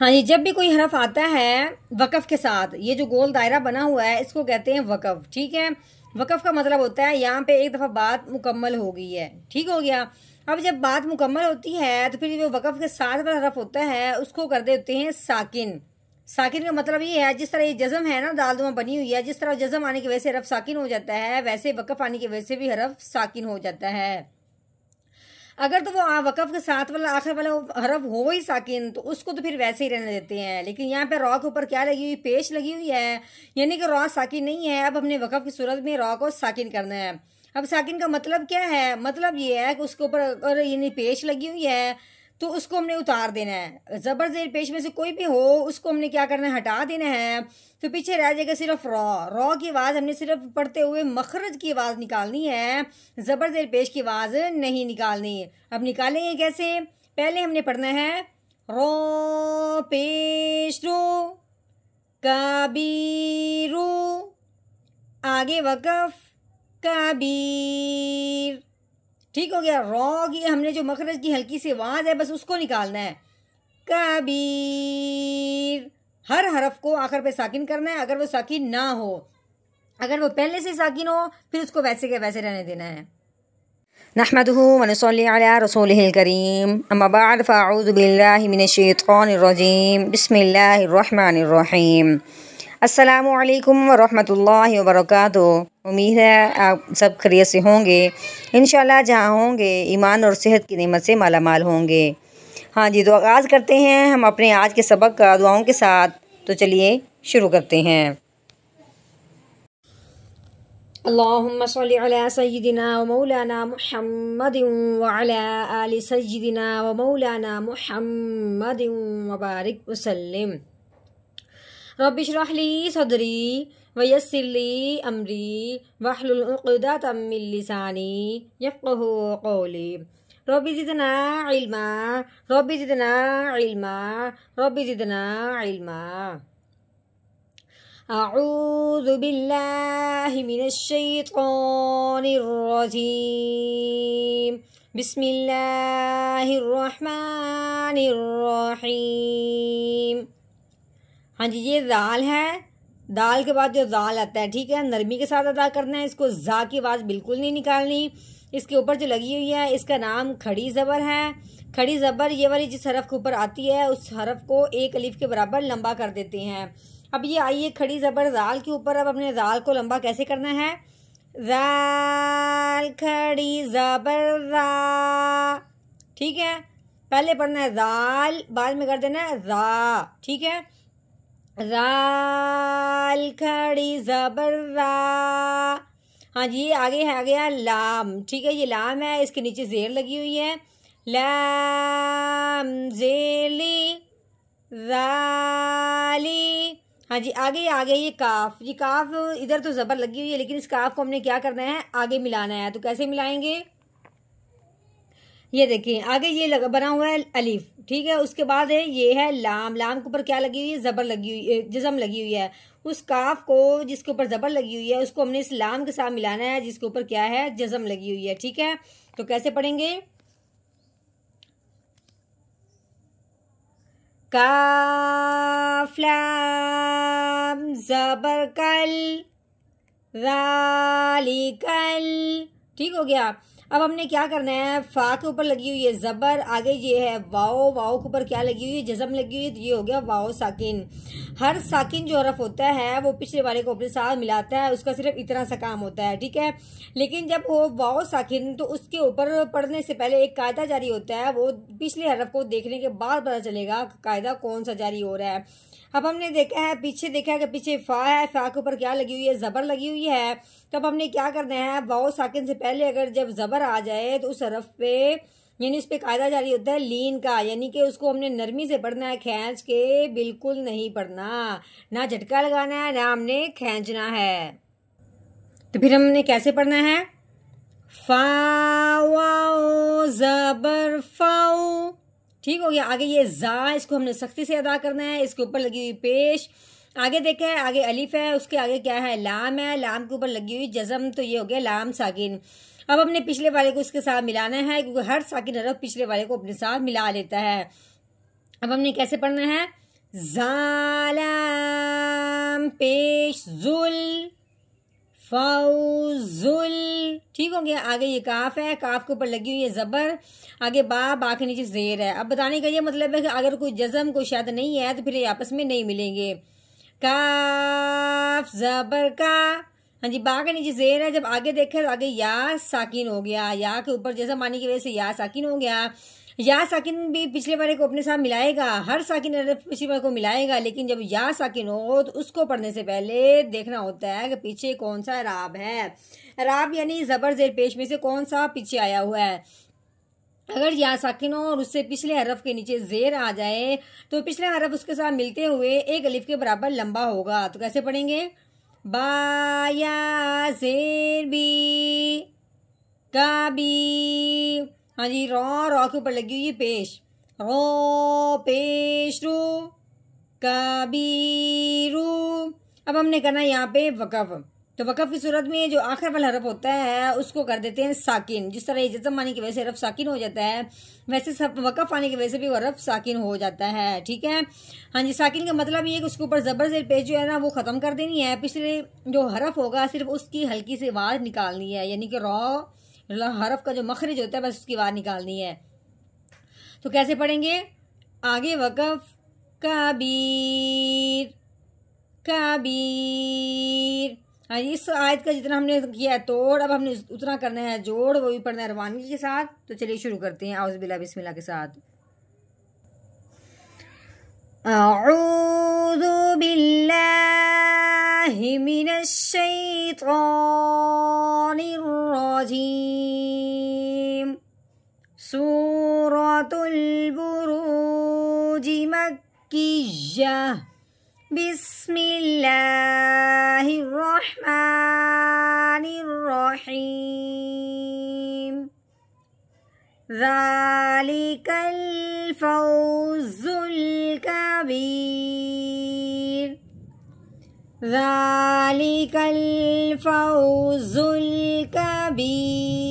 हाँ जी, जब भी कोई हरफ आता है वक़फ़ के साथ, ये जो गोल दायरा बना हुआ है इसको कहते हैं वक़फ़। ठीक है, वक़फ़ का मतलब होता है यहाँ पे एक दफ़ा बात मुकम्मल हो गई है, ठीक हो गया। अब जब बात मुकम्मल होती है तो फिर जो वक़फ़ के साथ वाला हरफ होता है उसको कर देते हैं साकिन। साकिन का मतलब ये है, जिस तरह ये जज़म है ना, दाल दुमा बनी हुई है, जिस तरह जज़म आने की वजह से हरफ साकिन हो जाता है, वैसे वक़फ़ आने की वजह से भी हरफ साकिन हो जाता है। अगर तो वो वक़फ़ के साथ वाला आखिर वाला हरफ हो ही साकिन तो उसको तो फिर वैसे ही रहने देते हैं। लेकिन यहाँ पे रॉ के ऊपर क्या लगी हुई, पेश लगी हुई है, यानी कि रॉ साकिन नहीं है। अब हमने वक़फ़ की सूरत में रॉ को साकिन करना है। अब साकिन का मतलब क्या है, मतलब ये है कि उसके ऊपर अगर यानी पेश लगी हुई है तो उसको हमने उतार देना है। ज़बर ज़ेर पेश में से कोई भी हो उसको हमने क्या करना है, हटा देना है। तो पीछे रह जाएगा सिर्फ रॉ। रॉ की आवाज़ हमने सिर्फ पढ़ते हुए मखरज की आवाज़ निकालनी है, ज़बर ज़ेर पेश की आवाज़ नहीं निकालनी। अब निकालेंगे कैसे, पहले हमने पढ़ना है रो पेश रो कबीरू, आगे वक़फ़ कबीर। ठीक हो गया। रॉ की हमने जो मखरज की हल्की सी आवाज़ है बस उसको निकालना है, कबीर। हर हरफ को आखिर पे साकिन करना है। अगर वो साकिन ना हो, अगर वो पहले से साकिन हो फिर उसको वैसे के वैसे रहने देना है। नहमदुहु व नसल्ली अला रसूलिहिल करीम, अम्मा बाद फ़अऊज़ु बिल्लाहि मिनश शैतानिर रजीम, बिस्मिल्लाहिर रहमानिर रहीम। अस्सलामु अलैकुम व रहमतुल्लाहि व बरकातुहू। उम्मीद है आप सब खैरियत से होंगे। इंशाल्लाह जहाँ होंगे ईमान और सेहत की नेमत से माला माल होंगे। हाँ जी, तो आगाज़ करते हैं हम अपने आज के सबक का दुआओं के साथ। तो चलिए शुरू करते हैं। अल्लाहुम्मा सल्ली अला सय्यिदिना व मौलाना मुहम्मदिन व अला आलि सय्यिदिना व मौलाना मुहम्मदिन व बारिक वसल्लिम। रब्बि इश्रह ली सदरी व यस्सिर ली अमरी वहलुल उक़दतम मिन लिसानी यफ़क़हू क़ौली। Rabbi ज़िदना इल्मा, rabbi ज़िदना इल्मा, rabbi ज़िदना इल्मा। अऊज़ु बिल्लाहि मिनश शैतानिर रजीम, बिस्मिल्लाहिर रहमानिर रहीम। हाँ जी, ये दाल है। दाल के बाद जो दाल आता है, ठीक है, नरमी के साथ अदा करना है। इसको जा की आवाज़ बिल्कुल नहीं निकालनी। इसके ऊपर जो लगी हुई है इसका नाम खड़ी ज़बर है। खड़ी ज़बर ये वाली जिस हरफ के ऊपर आती है उस हरफ को एक अलिफ के बराबर लंबा कर देते हैं। अब ये आइए खड़ी ज़बर दाल के ऊपर। अब अपने दाल को लंबा कैसे करना है, दाल खड़ी ज़बर दा, ठीक है। पहले पढ़ना है दाल, बाद में कर देना है रा, ठीक है। राल खड़ी ज़बर रा। हाँ जी, आगे है, आ गया लाम, ठीक है। ये लाम है, इसके नीचे जेर लगी हुई है, लाम जेली राली। हाँ जी, आगे आ गया ये काफ। ये काफ इधर तो ज़बर लगी हुई है लेकिन इस काफ को हमने क्या करना है, आगे मिलाना है। तो कैसे मिलाएंगे, ये देखिए आगे ये लगा बना हुआ है अलिफ, ठीक है। उसके बाद है ये है लाम। लाम के ऊपर क्या लगी हुई है, ज़बर लगी हुई है, जज़म लगी हुई है। उस काफ को जिसके ऊपर ज़बर लगी हुई है उसको हमने इस लाम के साथ मिलाना है जिसके ऊपर क्या है, जज़म लगी हुई है, ठीक है। तो कैसे पढ़ेंगे, काफ लाम ज़बर कल रालिकल, ठीक हो गया। अब हमने क्या करना है, फा के ऊपर लगी हुई है ज़बर, आगे ये है वाओ, वाओ के ऊपर क्या लगी हुई है, जज़म लगी हुई है, तो ये हो गया वाओ साकिन। हर साकिन जो हरफ होता है वो पिछले वाले को अपने साथ मिलाता है, उसका सिर्फ इतना सा काम होता है, ठीक है। लेकिन जब हो वाओ साकिन तो उसके ऊपर पढ़ने से पहले एक कायदा जारी होता है, वो पिछले हरफ को देखने के बाद पता चलेगा कायदा कौन सा जारी हो रहा है। अब हमने देखा है, पीछे देखा है कि पीछे फा है, फा के ऊपर क्या लगी हुई है, ज़बर लगी हुई है। तब हमने क्या करना है, वाओ साकिन से पहले अगर जब ज़बर आ जाए तो उस हरफ पे यानी उस पे कायदा जारी होता है लीन का, यानी कि उसको हमने नरमी से पढ़ना है, खींच के बिल्कुल नहीं पढ़ना, ना झटका लगाना है ना हमने खींचना है। तो फिर हमने कैसे पढ़ना है, फा वाओ ज़बर फाओ, ठीक हो गया। आगे ये जा, इसको हमने सख्ती से अदा करना है, इसके ऊपर लगी हुई पेश। आगे देखा है, आगे अलिफ है, उसके आगे क्या है, लाम है, लाम के ऊपर लगी हुई जज़म, तो ये हो गया लाम साकिन। अब हमने पिछले वाले को इसके साथ मिलाना है क्योंकि हर साकिन हरफ पिछले वाले को अपने साथ मिला लेता है। अब हमने कैसे पढ़ना है, जालाम पेश जुल फौजुल। ठीक हो गया। आगे ये काफ है, काफ के ऊपर लगी हुई है जबर, आगे बा के नीचे जेर है। अब बताने का ये मतलब है कि अगर कोई जज़म कोई शद नहीं है तो फिर ये आपस में नहीं मिलेंगे। काफ जबर का, हाँ जी, बा के नीचे जेर है। जब आगे देखे तो आगे या साकिन हो गया, या के ऊपर जज़म आने की वजह से या साकिन हो गया। या साकिन भी पिछले वाले को अपने साथ मिलाएगा, हर साकिन पिछले वाले को मिलाएगा, लेकिन जब या साकिन हो तो उसको पढ़ने से पहले देखना होता है कि पीछे कौन सा राब है। राब यानी जबर जेर पेश में से कौन सा पीछे आया हुआ है। अगर या साकिन हो और उससे पिछले हरफ के नीचे जेर आ जाए तो पिछले हरफ उसके साथ मिलते हुए एक अलिफ के बराबर लंबा होगा। तो कैसे पढ़ेंगे? बा या जेर बी का बी। हाँ जी, रॉ के ऊपर लगी हुई है पेश, रो पेश रू कबीरू। अब हमने करना है यहाँ पे वकफ। तो वकफ की सूरत में जो आखिर वाला हरफ होता है उसको कर देते हैं साकिन। जिस तरह जज़म आने की वजह से हरफ साकिन हो जाता है, वैसे सब वकफ आने की वजह से भी हरफ साकिन हो जाता है। ठीक है। हाँ जी, साकिन का मतलब ये है कि उसके ऊपर जबर जेर पेश जो है ना वो खत्म कर देनी है। पिछले जो हरफ होगा सिर्फ उसकी हल्की सी आवाज निकालनी है, यानी कि रॉ हरफ का जो मखरज होता है बस उसकी आवाज निकालनी है। तो कैसे पढ़ेंगे? आगे वकफ कबीर कबीर। हाँ, इस आयत का जितना हमने किया है तोड़, अब हमने उतना करना है जोड़, वो भी पढ़ना है रवानगी के साथ। तो चलिए शुरू करते हैं औज़ु बिल्लाहि बिस्मिल्लाह के साथ। अऊज़ु बिल्लाहि मिनश शैतानिर रजीम। सूरतुल बुरूज मक्किय्यह। बिस्मिल्लाहिर्रहमानिर्रहीम। ज़ालिकल फौज़ुल कबीर। ज़ालिकल फौज़ुल कबीर।